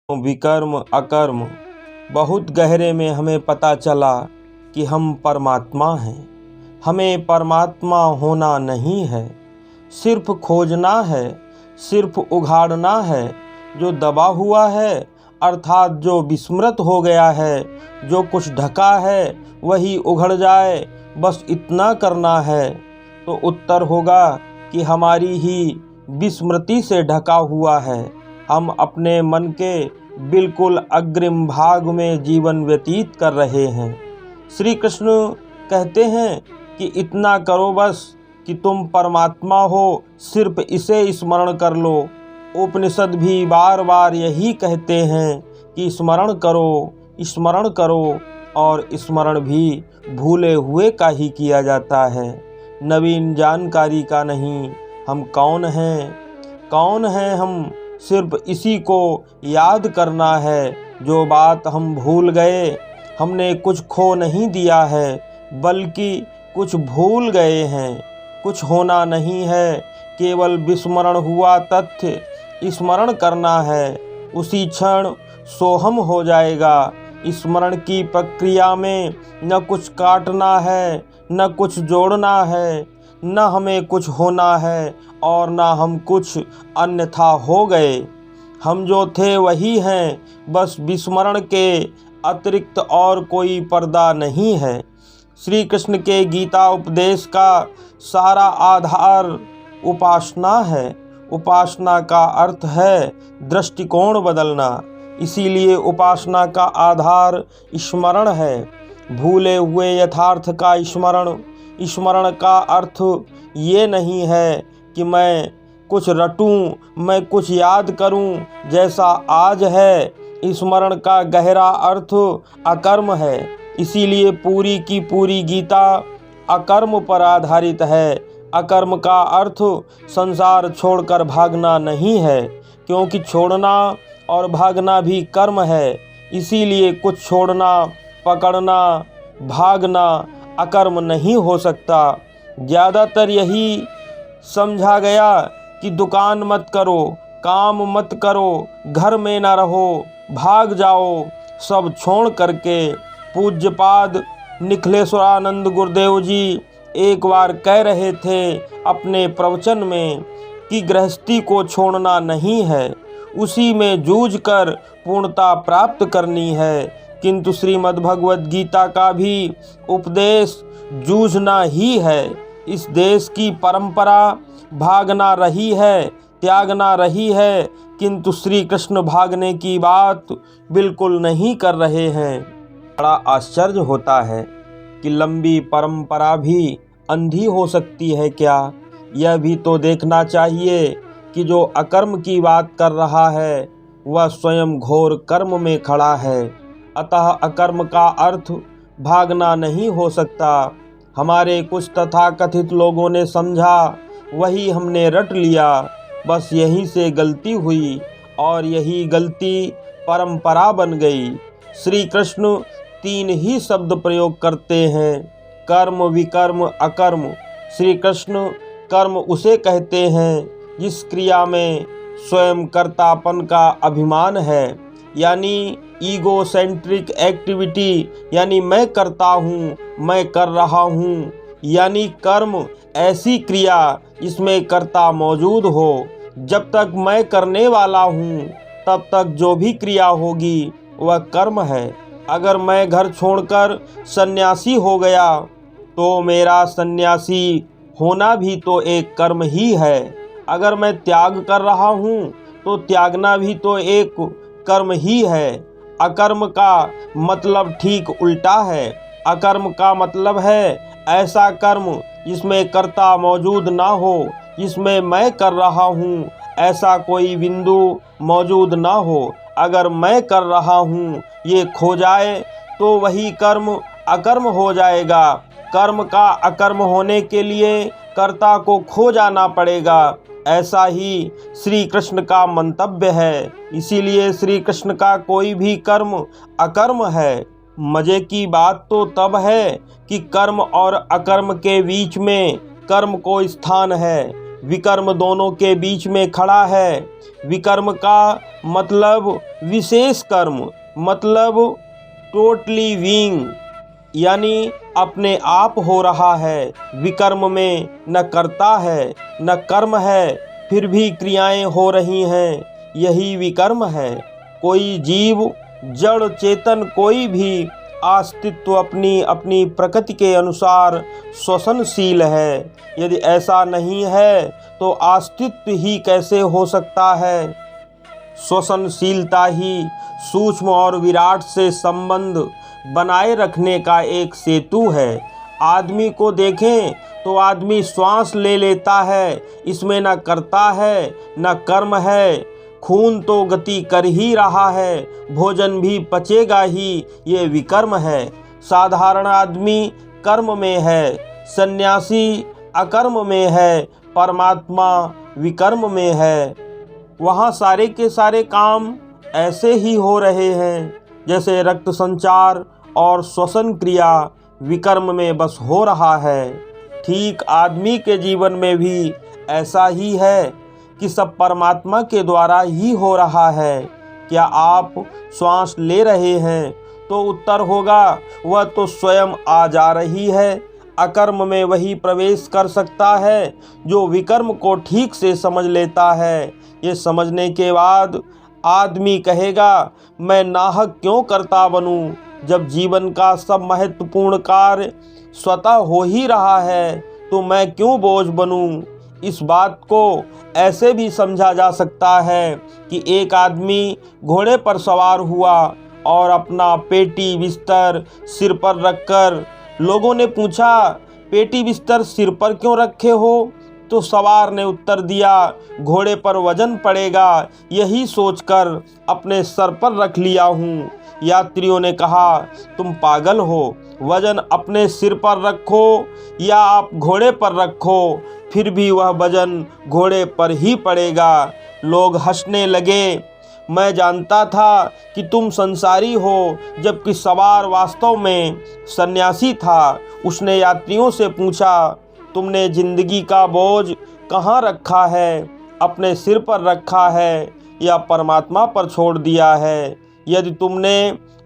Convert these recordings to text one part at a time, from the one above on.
विकर्म अकर्म बहुत गहरे में हमें पता चला कि हम परमात्मा हैं। हमें परमात्मा होना नहीं है, सिर्फ खोजना है, सिर्फ उघाड़ना है। जो दबा हुआ है अर्थात जो विस्मृत हो गया है, जो कुछ ढका है वही उघड़ जाए, बस इतना करना है। तो उत्तर होगा कि हमारी ही विस्मृति से ढका हुआ है। हम अपने मन के बिल्कुल अग्रिम भाग में जीवन व्यतीत कर रहे हैं। श्री कृष्ण कहते हैं कि इतना करो बस कि तुम परमात्मा हो, सिर्फ इसे स्मरण कर लो। उपनिषद भी बार बार यही कहते हैं कि स्मरण करो, स्मरण करो, और स्मरण भी भूले हुए का ही किया जाता है, नवीन जानकारी का नहीं। हम कौन हैं हम, सिर्फ इसी को याद करना है। जो बात हम भूल गए, हमने कुछ खो नहीं दिया है, बल्कि कुछ भूल गए हैं। कुछ होना नहीं है, केवल विस्मरण हुआ तथ्य स्मरण करना है। उसी क्षण सोहम हो जाएगा। स्मरण की प्रक्रिया में न कुछ काटना है, न कुछ जोड़ना है, न हमें कुछ होना है और न हम कुछ अन्यथा हो गए। हम जो थे वही हैं, बस विस्मरण के अतिरिक्त और कोई पर्दा नहीं है। श्री कृष्ण के गीता उपदेश का सारा आधार उपासना है। उपासना का अर्थ है दृष्टिकोण बदलना। इसीलिए उपासना का आधार स्मरण है, भूले हुए यथार्थ का स्मरण। स्मरण का अर्थ ये नहीं है कि मैं कुछ रटूं, मैं कुछ याद करूं जैसा आज है। स्मरण का गहरा अर्थ अकर्म है। इसीलिए पूरी की पूरी गीता अकर्म पर आधारित है। अकर्म का अर्थ संसार छोड़कर भागना नहीं है, क्योंकि छोड़ना और भागना भी कर्म है। इसीलिए कुछ छोड़ना, पकड़ना, भागना अकर्म नहीं हो सकता। ज़्यादातर यही समझा गया कि दुकान मत करो, काम मत करो, घर में ना रहो, भाग जाओ सब छोड़ करके। पूज्यपाद निखिलेश्वरानंद गुरुदेव जी एक बार कह रहे थे अपने प्रवचन में कि गृहस्थी को छोड़ना नहीं है, उसी में जूझ कर पूर्णता प्राप्त करनी है। किंतु श्रीमद् भगवद गीता का भी उपदेश जूझना ही है। इस देश की परंपरा भागना रही है, त्यागना रही है, किंतु श्री कृष्ण भागने की बात बिल्कुल नहीं कर रहे हैं। बड़ा आश्चर्य होता है कि लंबी परंपरा भी अंधी हो सकती है क्या? यह भी तो देखना चाहिए कि जो अकर्म की बात कर रहा है वह स्वयं घोर कर्म में खड़ा है। अतः अकर्म का अर्थ भागना नहीं हो सकता। हमारे कुछ तथाकथित लोगों ने समझा, वही हमने रट लिया। बस यहीं से गलती हुई और यही गलती परंपरा बन गई। श्री कृष्ण 3 ही शब्द प्रयोग करते हैं, कर्म, विकर्म, अकर्म। श्री कृष्ण कर्म उसे कहते हैं जिस क्रिया में स्वयं कर्तापन का अभिमान है, यानी ईगोसेंट्रिक एक्टिविटी, यानी मैं करता हूँ, मैं कर रहा हूँ। यानी कर्म ऐसी क्रिया जिसमें कर्ता मौजूद हो। जब तक मैं करने वाला हूँ तब तक जो भी क्रिया होगी वह कर्म है। अगर मैं घर छोड़कर सन्यासी हो गया तो मेरा सन्यासी होना भी तो एक कर्म ही है। अगर मैं त्याग कर रहा हूँ तो त्यागना भी तो एक कर्म ही है। अकर्म का मतलब ठीक उल्टा है। अकर्म का मतलब है ऐसा कर्म जिसमें कर्ता मौजूद ना हो, जिसमें मैं कर रहा हूँ ऐसा कोई बिंदु मौजूद ना हो। अगर मैं कर रहा हूँ ये खो जाए तो वही कर्म अकर्म हो जाएगा। कर्म का अकर्म होने के लिए कर्ता को खो जाना पड़ेगा। ऐसा ही श्री कृष्ण का मंतव्य है। इसीलिए श्री कृष्ण का कोई भी कर्म अकर्म है। मजे की बात तो तब है कि कर्म और अकर्म के बीच में कर्म को स्थान है। विकर्म दोनों के बीच में खड़ा है। विकर्म का मतलब विशेष कर्म, मतलब टोटली बीइंग, यानी अपने आप हो रहा है। विकर्म में न कर्ता है न कर्म है, फिर भी क्रियाएं हो रही हैं, यही विकर्म है। कोई जीव, जड़ चेतन कोई भी अस्तित्व अपनी अपनी प्रकृति के अनुसार श्वसनशील है। यदि ऐसा नहीं है तो अस्तित्व ही कैसे हो सकता है। श्वसनशीलता ही सूक्ष्म और विराट से संबंध बनाए रखने का एक सेतु है। आदमी को देखें तो आदमी श्वास ले लेता है, इसमें न कर्ता है न कर्म है। खून तो गति कर ही रहा है, भोजन भी पचेगा ही, ये विकर्म है। साधारण आदमी कर्म में है, सन्यासी अकर्म में है, परमात्मा विकर्म में है। वहाँ सारे के सारे काम ऐसे ही हो रहे हैं जैसे रक्त संचार और श्वसन क्रिया विकर्म में बस हो रहा है। ठीक आदमी के जीवन में भी ऐसा ही है कि सब परमात्मा के द्वारा ही हो रहा है। क्या आप श्वास ले रहे हैं? तो उत्तर होगा वह तो स्वयं आ जा रही है। अकर्म में वही प्रवेश कर सकता है जो विकर्म को ठीक से समझ लेता है। ये समझने के बाद आदमी कहेगा, मैं नाहक क्यों करता बनूं, जब जीवन का सब महत्वपूर्ण कार्य स्वतः हो ही रहा है, तो मैं क्यों बोझ बनूं। इस बात को ऐसे भी समझा जा सकता है कि एक आदमी घोड़े पर सवार हुआ और अपना पेटी बिस्तर सिर पर रखकर, लोगों ने पूछा, पेटी बिस्तर सिर पर क्यों रखे हो? तो सवार ने उत्तर दिया, घोड़े पर वजन पड़ेगा, यही सोचकर अपने सर पर रख लिया हूँ। यात्रियों ने कहा, तुम पागल हो, वजन अपने सिर पर रखो या आप घोड़े पर रखो, फिर भी वह वजन घोड़े पर ही पड़ेगा। लोग हंसने लगे। मैं जानता था कि तुम संसारी हो, जबकि सवार वास्तव में सन्यासी था। उसने यात्रियों से पूछा, तुमने जिंदगी का बोझ कहाँ रखा है? अपने सिर पर रखा है या परमात्मा पर छोड़ दिया है? यदि तुमने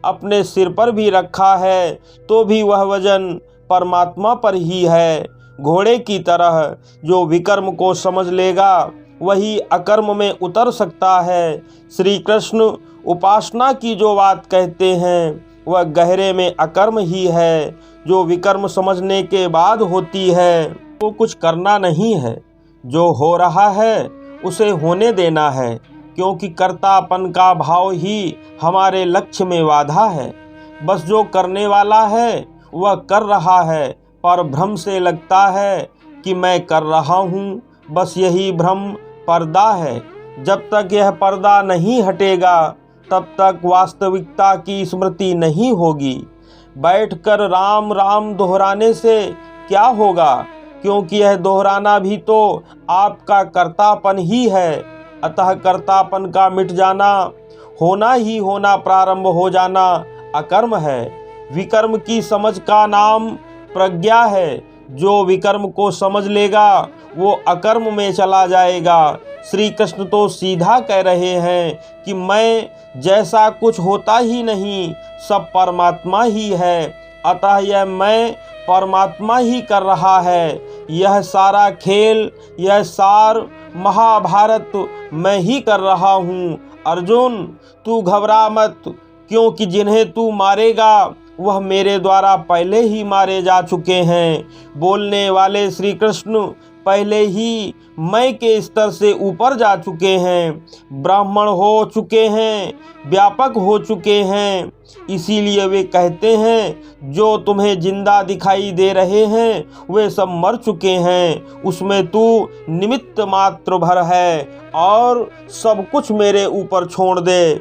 अपने सिर पर भी रखा है तो भी वह वजन परमात्मा पर ही है। घोड़े की तरह जो विकर्म को समझ लेगा वही अकर्म में उतर सकता है। श्री कृष्ण उपासना की जो बात कहते हैं वह गहरे में अकर्म ही है, जो विकर्म समझने के बाद होती है। वो कुछ करना नहीं है, जो हो रहा है उसे होने देना है, क्योंकि कर्तापन का भाव ही हमारे लक्ष्य में बाधा है। बस जो करने वाला है वह कर रहा है, पर भ्रम से लगता है कि मैं कर रहा हूँ। बस यही भ्रम पर्दा है। जब तक यह पर्दा नहीं हटेगा तब तक वास्तविकता की स्मृति नहीं होगी। बैठकर राम राम दोहराने से क्या होगा, क्योंकि यह दोहराना भी तो आपका कर्तापन ही है। अतः कर्तापन का मिट जाना, होना ही होना प्रारंभ हो जाना अकर्म है। विकर्म की समझ का नाम प्रज्ञा है। जो विकर्म को समझ लेगा वो अकर्म में चला जाएगा। श्री कृष्ण तो सीधा कह रहे हैं कि मैं जैसा कुछ होता ही नहीं, सब परमात्मा ही है। अतः यह मैं परमात्मा ही कर रहा है। यह सारा खेल, यह सार महाभारत मैं ही कर रहा हूँ। अर्जुन, तू घबरा मत, क्योंकि जिन्हें तू मारेगा वह मेरे द्वारा पहले ही मारे जा चुके हैं। बोलने वाले श्री कृष्ण पहले ही मैं के स्तर से ऊपर जा चुके हैं, ब्राह्मण हो चुके हैं, व्यापक हो चुके हैं। इसीलिए वे कहते हैं जो तुम्हें जिंदा दिखाई दे रहे हैं वे सब मर चुके हैं, उसमें तू निमित्त मात्र भर है और सब कुछ मेरे ऊपर छोड़ दे।